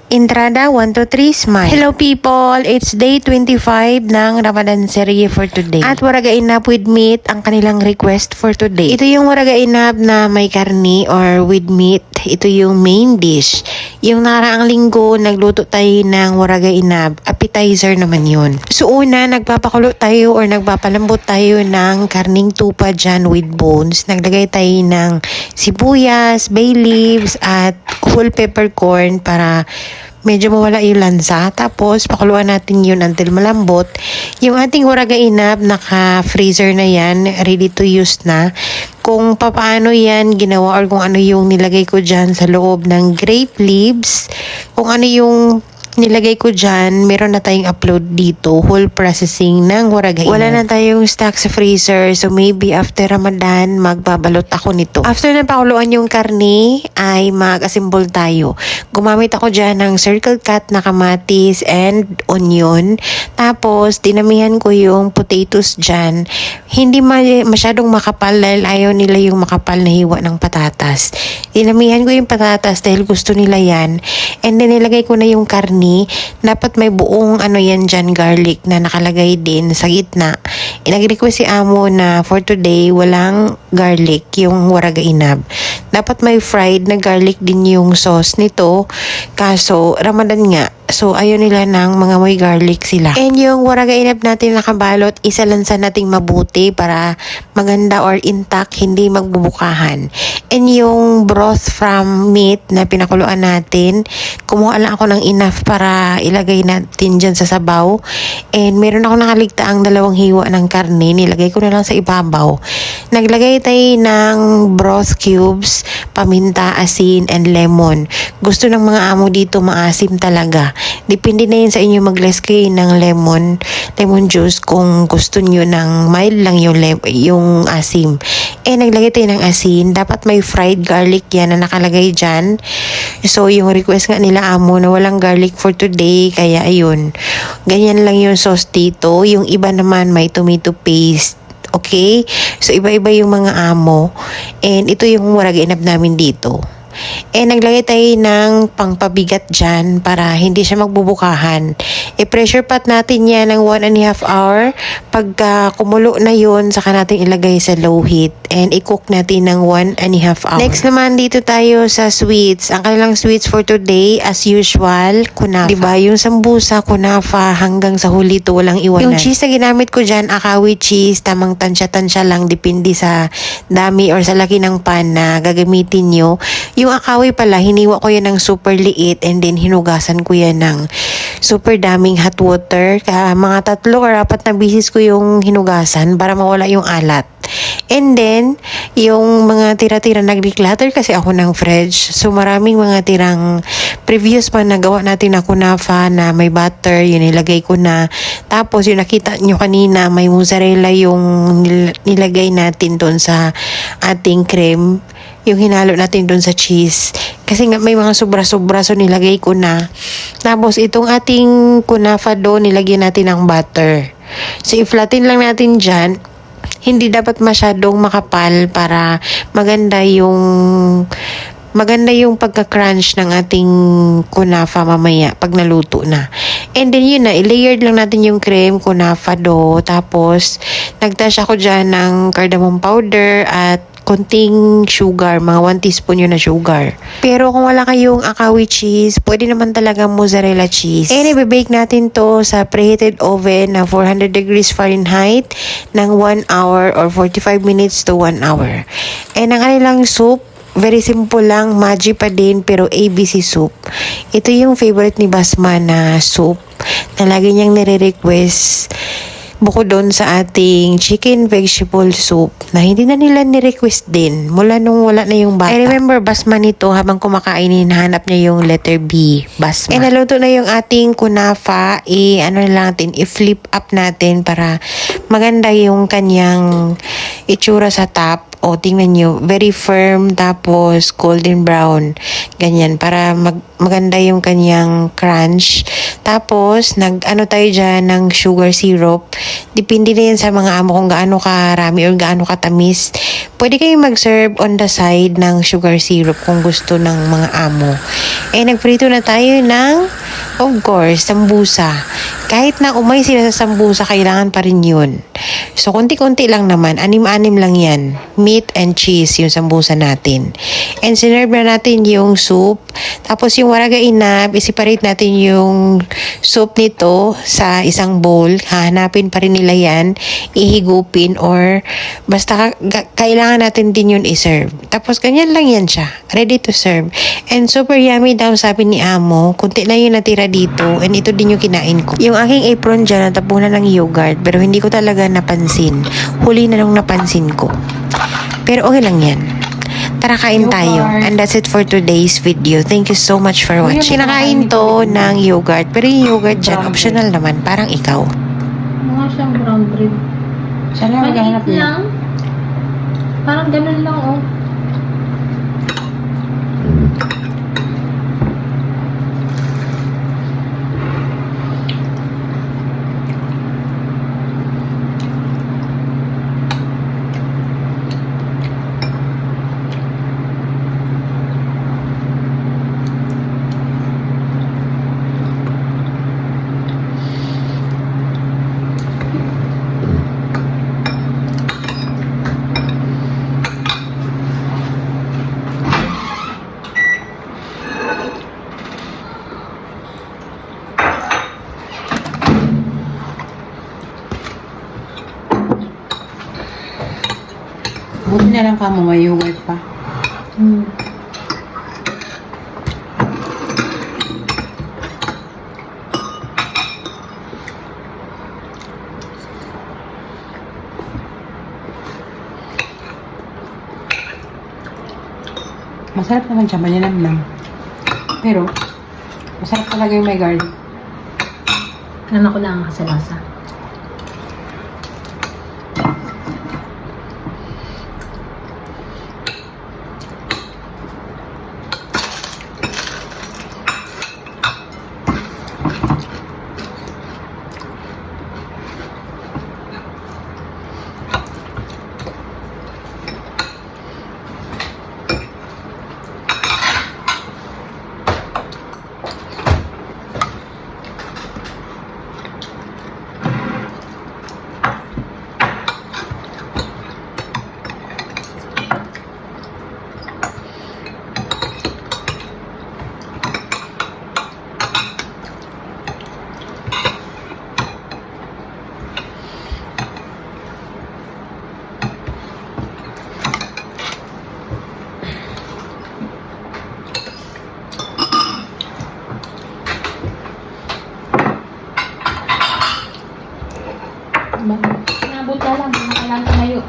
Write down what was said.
Entrada 1 to 3 smile. Hello people! It's day 25 ng Ramadan serie for today. At waraga inap with meat ang kanilang request for today. Ito yung waraga inap na may karni or with meat. Ito yung main dish. Yung nakaraang linggo, nagluto tayo ng waraga inap. Appetizer naman yun. So una, nagpapakulo tayo or nagpapalambot tayo ng karning tupa dyan with bones. Naglagay tayo ng sibuyas, bay leaves, at whole peppercorn para medyo mawala yung lansa. Tapos, pakuluan natin yun until malambot. Yung ating waraga inap, naka-freezer na yan. Ready to use na. Kung papaano yan ginawa or kung ano yung nilagay ko dyan sa loob ng grape leaves. Kung ano yung nilagay ko dyan, meron na tayong upload dito, whole processing ng waraga inap. Wala na tayong stock sa freezer, so maybe after Ramadan, magbabalot ako nito. After na pakuluan yung karne, ay mag-assemble tayo. Gumamit ako dyan ng circle cut na kamatis and onion. Tapos, dinamihan ko yung potatoes dyan. Hindi masyadong makapal dahil ayaw nila yung makapal na hiwa ng patatas. Dinamihan ko yung patatas dahil gusto nila yan. And then, nilagay ko na yung karne. Dapat may buong yan dyan, garlic na nakalagay din sa gitna. Nag-request si amo na for today walang garlic yung waraga inap. Dapat may fried na garlic din yung sauce nito. Kaso Ramadan nga, so ayaw nila ng mga may garlic sila. And yung waraga inap natin nakabalot, isalansan nating mabuti para maganda or intact, hindi magbubukahan. And yung broth from meat na pinakuluan natin, kumuha lang ako ng enough para ilagay natin dyan sa sabaw. And meron ako nakaligtaang 2 hiwa ng karne, nilagay ko na lang sa ibabaw. Naglagay tayo ng broth cubes, paminta, asin, and lemon. Gusto ng mga amo dito maasim talaga. Depende na yun sa inyo mag-less kayo ng lemon juice kung gusto nyo ng mild lang yung asim. Naglagay tayo ng asin. Dapat may fried garlic yan na nakalagay dyan. So, yung request nga nila amo na walang garlic for today. Kaya, ayun. Ganyan lang yung sauce dito. Yung iba naman may tomato paste. Okay? So, iba-iba yung mga amo. And ito yung waraga inap namin dito. Naglagay tayo ng pangpabigat dyan para hindi siya magbubukahan. Pressure pot natin yan ng 1.5 hour. Pagka kumulo na yun, saka natin ilagay sa low heat. And i-cook natin ng 1.5 hour. Next naman, dito tayo sa sweets. Ang kanilang sweets for today, as usual, kunafa. Diba? Yung sambusa, kunafa, hanggang sa huli to walang iwanan. Yung cheese na ginamit ko dyan, akawi cheese, tamang tansya-tansya lang, depende sa dami or sa laki ng pan na gagamitin nyo. Yung akawi pala, hiniwa ko yan ng super liit and then hinugasan ko yan ng super daming hot water. Mga 3 or 4 na bisis ko yung hinugasan para mawala yung alat. And then, yung mga tira-tira, nag-declutter kasi ako ng fridge. So, maraming mga tirang previous pa nagawa natin na kunafa na may butter, yun nilagay ko na. Tapos, yung nakita nyo kanina, may mozzarella yung nilagay natin doon sa ating cream. Yung hinalo natin doon sa cheese. Kasi nga may mga sobra-sobra, so nilagay ko na. Tapos, itong ating kunafa doon, nilagyan natin ng butter. So, i-flatten lang natin dyan. Hindi dapat masyadong makapal para maganda yung pagka-crunch ng ating kunafa mamaya pag naluto na. And then yun na, i-layered lang natin yung cream, kunafa dough. Tapos, nagtash ako dyan ng cardamom powder at konting sugar, mga 1 teaspoon yun na sugar. Pero kung wala kayong akawi cheese, pwede naman talaga mozzarella cheese. I-bake natin to sa preheated oven na 400 degrees Fahrenheit ng 1 hour or 45 minutes to 1 hour. Ang kanilang soup, very simple lang, Maggi pa din, pero ABC soup. Ito yung favorite ni Basma na soup na lagi niyang nire-request. Bukod doon sa ating chicken vegetable soup na hindi na nila ni-request din mula nung wala na yung bata. I remember Basma nito habang kumakain, hinahanap niya yung letter B, Basma. Naluto na yung ating kunafa, i-flip up natin para maganda yung kanyang itsura sa top. Tingnan nyo, very firm, tapos golden brown. Ganyan, para maganda yung kanyang crunch. Tapos, nag-ano tayo dyan ng sugar syrup. Depende na yan sa mga amo kung gaano karami or gaano katamis. Pwede kayong mag-serve on the side ng sugar syrup kung gusto ng mga amo. Nagprito na tayo ng, of course, sambusa. Kahit na umay sila sa sambusa, kailangan pa rin yun. So, konti-konti lang naman. Anim-anim lang yan. Meat and cheese yung sambusa natin. And sinerve na natin yung soup. Tapos yung waraga inab, i-separate natin yung soup nito sa isang bowl. Hahanapin pa rin nila yan. Ihigupin or basta kailangan natin din yun i-serve. Tapos ganyan lang yan siya. Ready to serve. And super yummy daw sabi ni Amo. Kunti na yung natira dito. And ito din yung kinain ko. Yung aking apron dyan, natapunan ng yogurt. Pero hindi ko talaga napansin. Huli na nung napansin ko. Pero okay lang yan. Tara, kain tayo. And that's it for today's video. Thank you so much for watching. Kinakain to ng yogurt. Pero yung yogurt dyan, optional naman. Parang ikaw. Mga siyang brown bread. Saan na maghahanap Maliit niya? lang. Parang ganun lang, oh. Buti na lang ka mo, may yogurt pa. Masarap naman siya, malinamnam. Pero, masarap talaga yung may garlic. Alam ko lang kasi lasa. Sinabot ka lang, hindi ka lang tumayo.